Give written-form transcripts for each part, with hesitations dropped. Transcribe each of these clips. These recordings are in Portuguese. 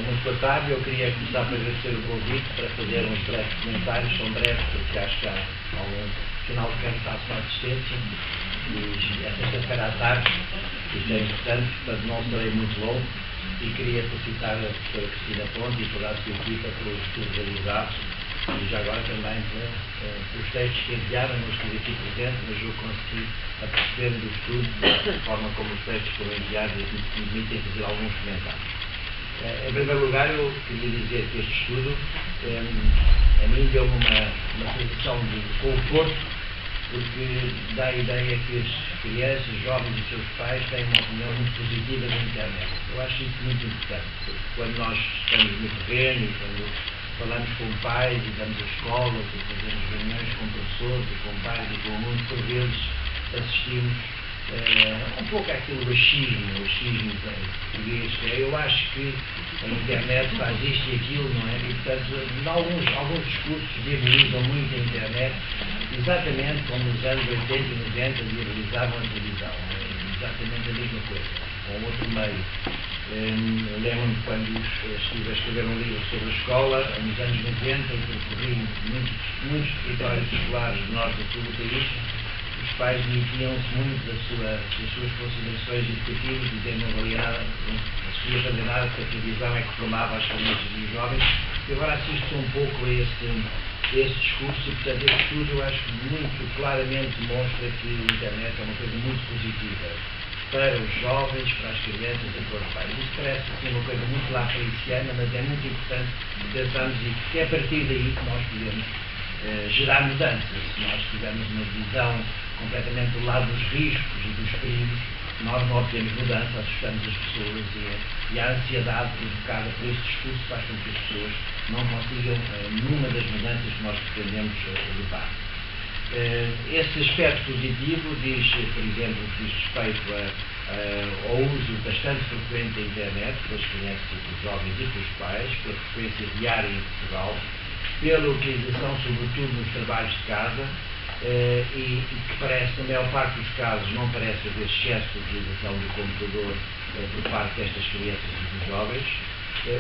Muito boa tarde. Eu queria começar por agradecer o convite para fazer uns breves comentários. São breves porque acho que há algum final de cansaço na assistência e é sexta-feira à tarde. Isto é importante, portanto não serei muito longo e queria felicitar a professora Cristina Ponte e toda a sua equipa pelo estudo realizado e já agora também pelos textos que enviaram. Não estive aqui presente, mas eu consegui perceber do estudo da forma como os textos foram enviados e me permitem fazer alguns comentários. Em primeiro lugar, eu queria dizer que este estudo a mim deu-me uma sensação de conforto, porque dá a ideia que as crianças, jovens e seus pais têm uma opinião muito positiva da internet. Eu acho isso muito importante, porque quando nós estamos no terreno e quando falamos com pais e damos a escolas e fazemos reuniões com professores e com pais e com alunos, por vezes assistimos um pouco àquele achismo português. Eu acho que a internet faz isto e aquilo, não é? E, portanto, alguns discursos diabolizam muito a internet, exatamente como nos anos 80 e 90 diabolizavam a televisão. É exatamente a mesma coisa, com outro meio. Lembro-me quando estive a escrever um livro sobre a escola, nos anos 90, e percorri muitos territórios escolares do norte e sul do país. Os pais metiam-se muito das suas considerações educativas, dizendo que não valia nada, não se podia fazer nada, porque a televisão é que formava as famílias e os jovens. E agora assisto um pouco a esse discurso, e portanto este estudo eu acho que muito claramente demonstra que a internet é uma coisa muito positiva para os jovens, para as crianças e para os pais. Isso parece assim uma coisa muito lafariciana, mas é muito importante pensarmos que é a partir daí que nós podemos gerar mudanças. Se nós tivermos uma visão completamente do lado dos riscos e dos perigos, nós não obtemos mudança, assustamos as pessoas e a ansiedade provocada por este discurso faz com que as pessoas não consigam nenhuma das mudanças que nós pretendemos levar. Esse aspecto positivo diz, por exemplo, que diz respeito ao uso bastante frequente da internet pelas crianças e pelos jovens e pelos pais, pela frequência diária em Portugal, pela utilização sobretudo nos trabalhos de casa, e que parece, na maior parte dos casos, não parece haver excesso de utilização do computador por parte destas crianças e dos jovens.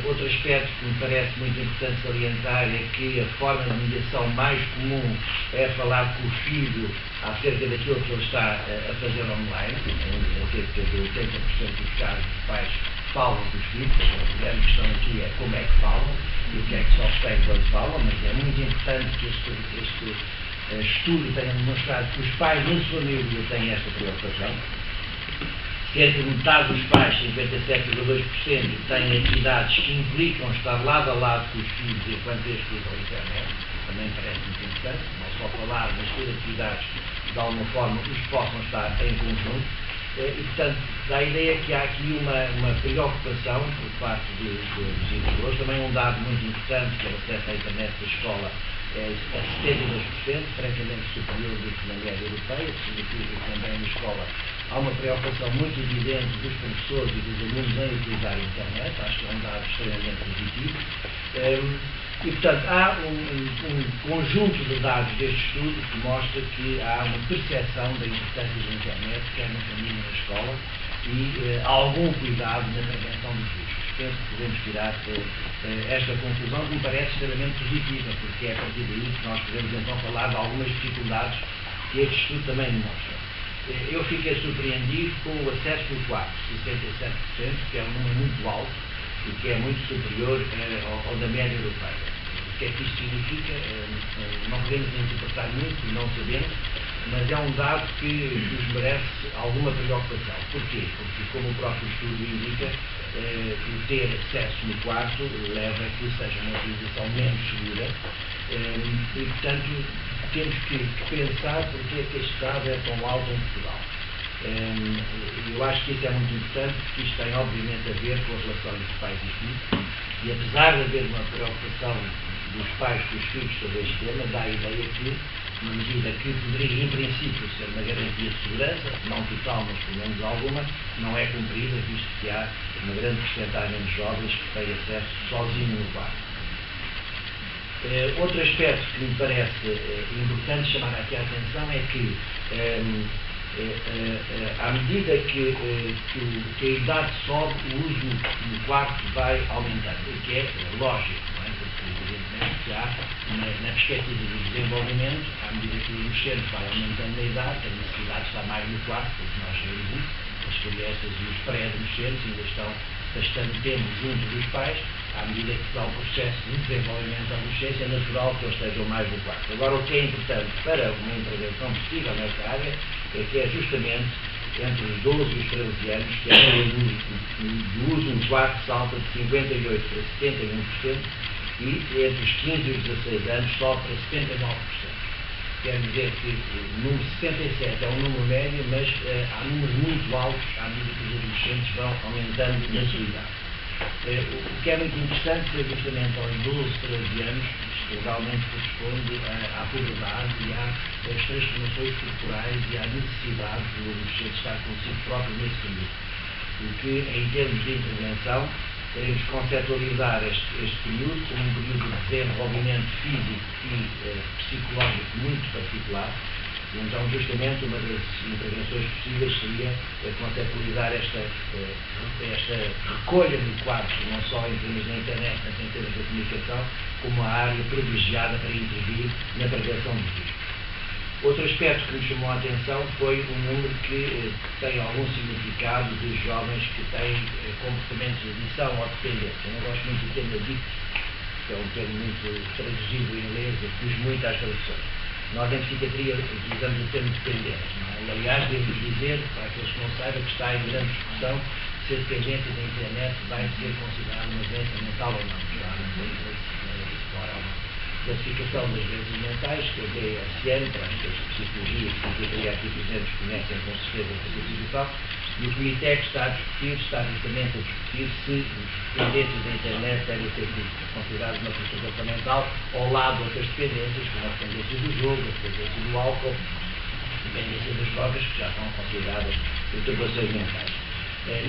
Outro aspecto que me parece muito importante salientar é que a forma de mediação mais comum é falar com o filho acerca daquilo que ele está a fazer online. Cerca de 80% dos casos os pais falam com os filhos. A grande questão aqui é como é que falam e o que é que se obtém quando falam, mas é muito importante que este estudo tenha demonstrado que os pais na sua maioria têm esta preocupação. Cerca de metade dos pais, 57,2%, têm atividades que implicam estar lado a lado com os filhos enquanto estes usam a internet. Também parece muito importante, não só falar, mas ter atividades que de alguma forma os possam estar em conjunto. E, portanto, dá a ideia que há aqui uma preocupação por parte dos educadores. Também um dado muito importante, que é o acesso à internet da escola, é 72%, francamente superior do que na média europeia. Significa que também na escola há uma preocupação muito evidente dos professores e dos alunos em utilizar a internet. Acho que é um dado extremamente positivo. E, portanto, há um conjunto de dados deste estudo que mostra que há uma percepção da importância da internet, quer na família, na escola, e algum cuidado na prevenção dos riscos. Penso que podemos tirar esta conclusão, que me parece extremamente positiva, porque é a partir daí que nós podemos então falar de algumas dificuldades que este estudo também demonstra. Eu fiquei surpreendido com o acesso por quarto, 67%, que é um número muito alto e que é muito superior ao da média europeia. O que é que isto significa? Não podemos interpretar muito e não sabemos, mas é um dado que nos merece alguma preocupação. Porquê? Porque, como o próprio estudo indica, o ter acesso no quarto leva a que seja uma utilização menos segura e, portanto, temos que pensar porque é que este dado é tão alto em Portugal. Eu acho que isso é muito importante, porque isto tem obviamente a ver com a relação entre pais e filhos, e apesar de haver uma preocupação dos pais com os filhos sobre este tema, dá a ideia que, na medida que poderia em princípio ser uma garantia de segurança, não total, mas pelo menos alguma, não é cumprida, visto que há uma grande porcentagem de jovens que têm acesso sozinho no quarto. Outro aspecto que me parece importante chamar aqui a atenção é que À medida que a idade sobe, o uso no quarto vai aumentando, o que é lógico, não é? Porque, evidentemente, já na perspectiva do desenvolvimento, à medida que o adolescente vai aumentando na idade, a necessidade está mais no quarto, porque nós sabemos isso, as crianças e os pré-adolescentes ainda estão bastante tempo junto dos pais. À medida que se dá o processo de desenvolvimento da adolescência, é natural que eles estejam mais no quarto. Agora, o que é importante para uma intervenção possível nesta área é que é justamente entre os 12 e os 13 anos que o uso no quarto salta de 58% para 71% e entre os 15 e os 16 anos sobe para 79%. Quer dizer que o número 67 é um número médio, mas há números muito altos à medida que os adolescentes vão aumentando na sua idade. O que é muito interessante é justamente aos 12, 13 anos, isto realmente corresponde à puberdade e às transformações corporais e à necessidade do adolescente estar consigo próprio nesse período. O que, em termos de intervenção, queremos conceptualizar este período como um período de desenvolvimento físico e psicológico muito particular. E então, justamente, uma das intervenções possíveis seria conceptualizar esta recolha no quarto, não só em termos da internet, mas em termos da comunicação, como a área privilegiada para intervir na prevenção dos riscos. Outro aspecto que me chamou a atenção foi um número que tem algum significado dos jovens que têm comportamentos de adição ou dependência. Eu não gosto muito do termo adicto, que é um termo muito traduzido em inglês, e fujo muito às traduções. Nós, em psiquiatria, utilizamos o termo dependente. E, aliás, devo dizer, para aqueles que não saibam, que está em grande discussão se a dependência da internet vai ser considerada uma doença mental ou não. Já não tem fora uma classificação das doenças mentais, que é o DSM, para as que as psicologias e psiquiatria aqui presentes conhecem com certeza essa classificação, e o comitê que está a discutir, está justamente a discutir se os dependentes da internet devem ser considerados uma perturbação mental ao lado de outras dependências, como a dependência do jogo, a dependência do álcool, a dependência das drogas, que já são consideradas perturbações mentais.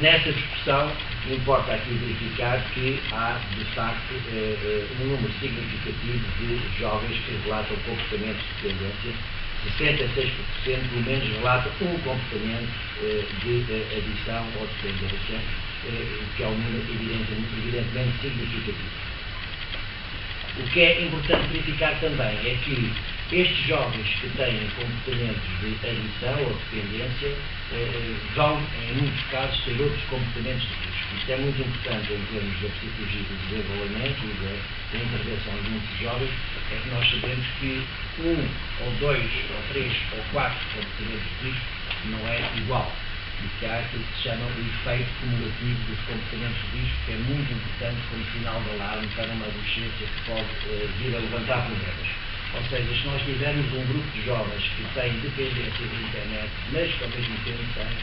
Nessa discussão, importa aqui verificar que há, de facto, um número significativo de jovens que relatam comportamentos de dependência. 66% pelo menos relatam um comportamento de adição ou dependência, que é um número evidentemente significativo. O que é importante verificar também é que estes jovens que têm comportamentos de adição ou dependência vão, em muitos casos, ter outros comportamentos de risco. Isto é muito importante em termos da psicologia do desenvolvimento e da intervenção de muitos jovens, é que nós sabemos que 1 ou 2 ou 3 ou 4 comportamentos de risco não é igual. E que há aquilo que se chama o efeito cumulativo dos comportamentos de risco, que é muito importante como sinal de alarme para uma adolescência que pode vir a levantar problemas. Ou seja, se nós tivermos um grupo de jovens que têm dependência da internet, mas que ao mesmo tempo têm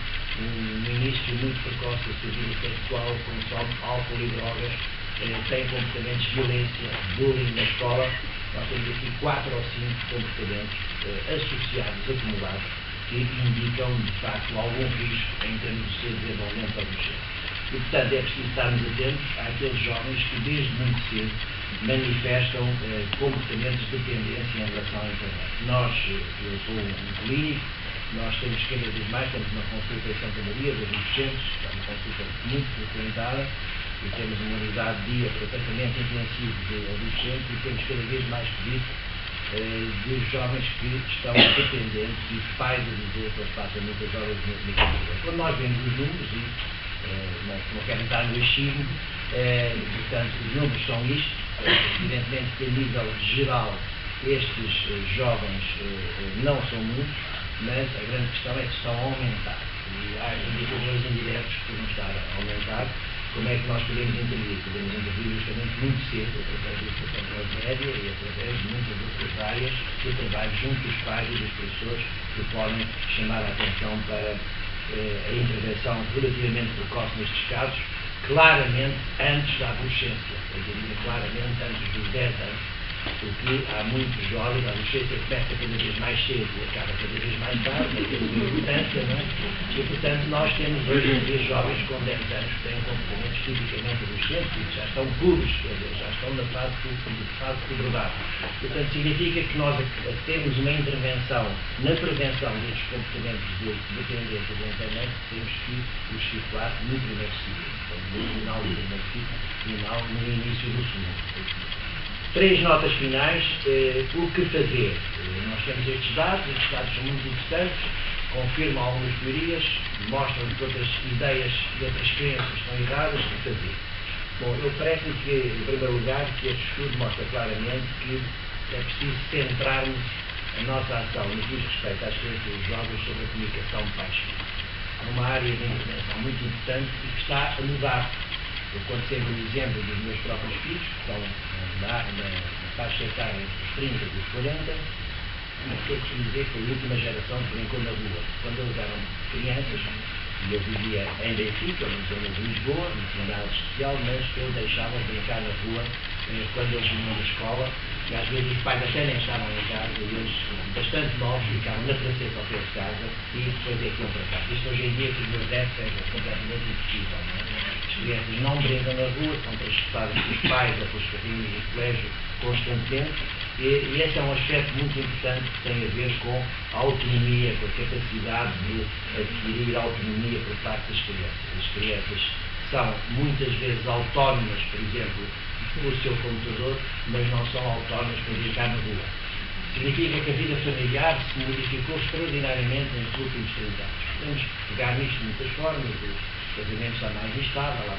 um início muito precoce da sua vida sexual, consome álcool e drogas, têm comportamentos de violência, bullying na escola, nós temos aqui 4 ou 5 comportamentos associados, acumulados, que indicam, de facto, algum risco em termos do seu desenvolvimento adolescente. E, portanto, é preciso estarmos atentos àqueles jovens que, desde muito cedo, manifestam comportamentos de dependência em relação à internet. Eu sou um clínico, nós temos cada vez mais, temos uma consulta em Santa Maria, de adolescentes, é uma consulta muito frequentada, e temos uma unidade de dia para tratamento intensivo de adolescentes, e temos cada vez mais pedido de jovens que estão dependentes e os pais a dizer que eles passam muitas horas no computador. Quando nós vemos os números, e não quero entrar no achismo, portanto, os números são isto, evidentemente que a nível geral estes jovens não são muitos, mas a grande questão é que estão a aumentar. E há indicadores indiretos que não estão a aumentar. Como é que nós podemos intervir? Podemos intervir justamente muito cedo, através da educação transmédia e através de muitas outras áreas de trabalho junto dos pais e dos professores que podem chamar a atenção para a intervenção relativamente precoce nestes casos, claramente antes da adolescência, eu diria claramente antes dos 10 anos, Porque há muitos jovens, a adolescência começa cada vez mais cedo e acaba cada vez mais tarde, não tem uma importância, não é? E, portanto, nós temos hoje em dia jovens com 10 anos que têm comportamentos tipicamente adolescentes e já estão puros, quer dizer, já estão na fase de puberdade. Portanto, significa que nós temos uma intervenção na prevenção destes comportamentos de dependência da internet, temos que os situar no primeiro ciclo, no final do primeiro ciclo e não no início do segundo. 3 notas finais. O que fazer? Nós temos estes dados são muito interessantes, confirmam algumas teorias, mostram que outras ideias e outras crenças estão erradas. O que fazer? Bom, eu parece-me que, em primeiro lugar, que este estudo mostra claramente que é preciso centrarmos a nossa ação no que diz respeito às crianças e jovens sobre a comunicação pais-filhos. É uma área de intervenção muito importante e que está a mudar. Eu conto sempre um exemplo dos meus próprios filhos, que estão na faixa etária entre os 30 e os 40, e que eu costumo dizer que foi a última geração que brincou na rua. Quando eles eram crianças, e eu vivia em Benfica, na zona de Lisboa, não tinha nada especial, mas eu deixava brincar na rua quando eles vinham da escola, e às vezes os pais até nem estavam em casa, e eles, bastante novos, ficavam na praçeta ao pé de casa, e depois é que iam para casa. Isto hoje em dia, que os meus netos, é completamente impossível, não é? As crianças não brincam na rua, são transportadas pelos pais ou pelos carrinhos do colégio constantemente, e esse é um aspecto muito importante que tem a ver com a autonomia, com a capacidade de adquirir autonomia por parte das crianças. As crianças são muitas vezes autónomas, por exemplo, por seu computador, mas não são autónomas para brincar na rua. Significa que a vida familiar se modificou extraordinariamente nos últimos 30 anos. Podemos pegar nisto de muitas formas, os casamentos há mais instável, há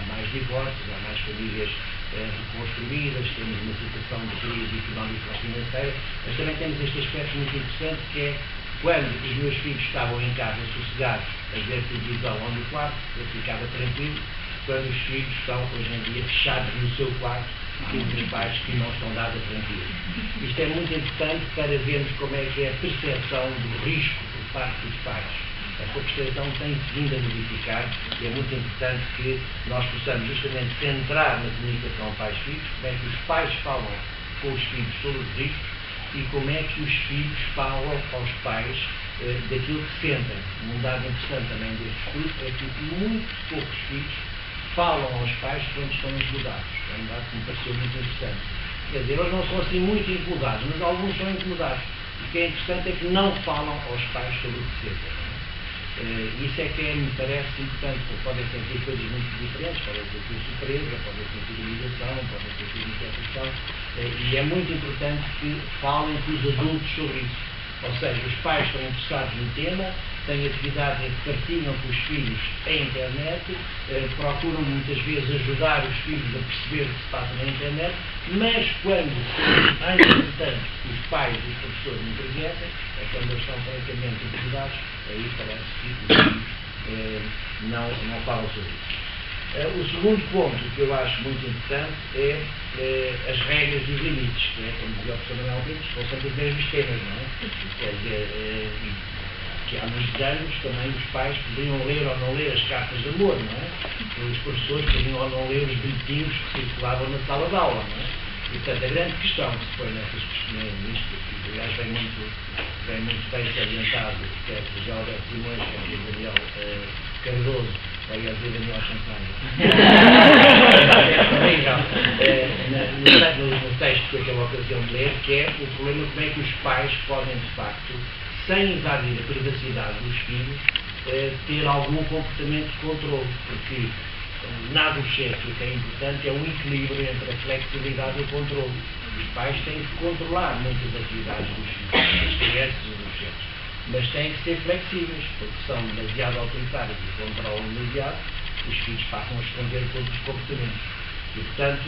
mais divórcios, há mais famílias reconstruídas, temos uma situação de crise económica e financeira, mas também temos este aspecto muito interessante que é quando os meus filhos estavam em casa sossegados a ver televisão ou no quarto, eu ficava tranquilo. Quando os filhos estão hoje em dia fechados no seu quarto, temos os pais que não estão nada tranquilos. Isto é muito importante para vermos como é que é a percepção do risco por parte dos pais. Esta percepção tem-se vindo a modificar e é muito importante que nós possamos justamente centrar na comunicação pais-filhos, como é que os pais falam com os filhos sobre os riscos e como é que os filhos falam aos pais daquilo que sentem. Um dado interessante também deste estudo é que muito poucos filhos falam aos pais quando estão incomodados. É um dado que me pareceu muito interessante. Quer dizer, eles não são assim muito incomodados, mas alguns são incomodados. O que é interessante é que não falam aos pais sobre o que sentem. Isso é que me parece importante, porque podem sentir coisas muito diferentes, podem sentir surpresa, podem sentir humilhação, podem sentir inquietação, e é muito importante que falem com os adultos sobre isso. Ou seja, os pais estão interessados no tema, têm atividades em que partilham com os filhos a internet, procuram muitas vezes ajudar os filhos a perceber o que se passa na internet, mas quando mais importante os pais e os professores intervêm, é quando eles estão francamente incomodados, aí parece que os filhos não falam sobre isso. O segundo ponto que eu acho muito importante é as regras e os limites, que é, como dizia o professor Manuel Pinto, são sempre os mesmos temas, não é? Quer dizer, que há muitos anos também os pais poderiam ler ou não ler as cartas de amor, não é? Os professores poderiam ou não ler os bilhetinhos que circulavam na sala de aula, não é? E, portanto, a grande questão que se põe nessas questões, nisto, que aliás vem muito bem salientado, quer o José Alberto Simões, quer o Daniel Cardoso, aliás, o Daniel Sampaio, no texto que eu tive a ocasião de ler, que é o problema como é que os pais podem, de facto, sem invadir a privacidade dos filhos, ter algum comportamento de controle, porque na adolescência o que é importante é o equilíbrio entre a flexibilidade e o controle. Os pais têm que controlar muitas atividades dos filhos, das crianças e dos adolescentes, mas têm que ser flexíveis, porque são demasiado autoritários e controlam demasiado, os filhos passam a esconder todos os comportamentos. E, portanto,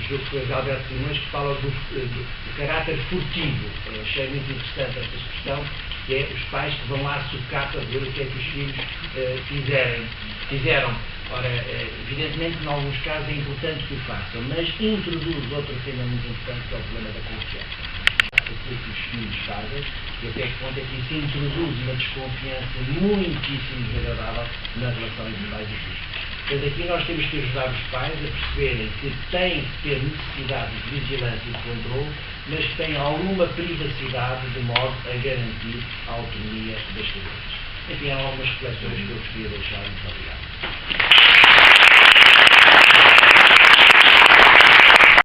julgo que foi o Alberto Simões que fala do caráter furtivo. Achei muito interessante esta expressão, que é os pais que vão lá à sucata ver o que é que os filhos fizeram. Ora, evidentemente, em alguns casos é importante que o façam, mas introduz outro tema muito importante, que é o problema da confiança. Aquilo que os filhos fazem, e até que ponto é que isso introduz uma desconfiança muitíssimo desagradável na relação entre pais e filhos. Portanto, aqui nós temos que ajudar os pais a perceberem que têm que ter necessidade de vigilância e de controle, mas que têm alguma privacidade de modo a garantir a autonomia das crianças. Enfim, há algumas reflexões que eu gostaria de deixar. Muito obrigado.